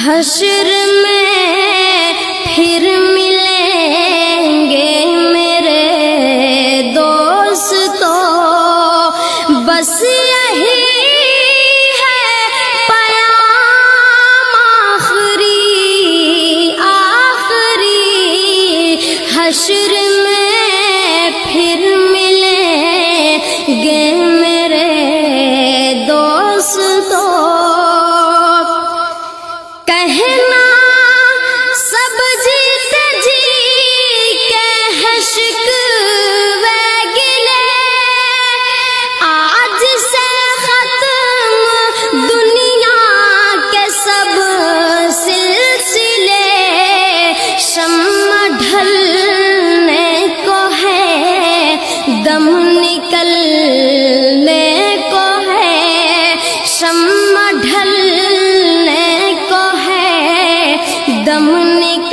حشر میں پھر ملیں گے میرے دوستو، بس یہی ہے پیام آخری، حشر میں پھر ملیں گے میرے دوستو۔ کہنا سب جیتے جی کے ہے شکوے گلے، آج سے ختم دنیا کے سب سلسلے، شمع ڈھلنے کو ہے دم نکلنے کو ہے، شمع ڈھلنے کو ہے دم نکلنے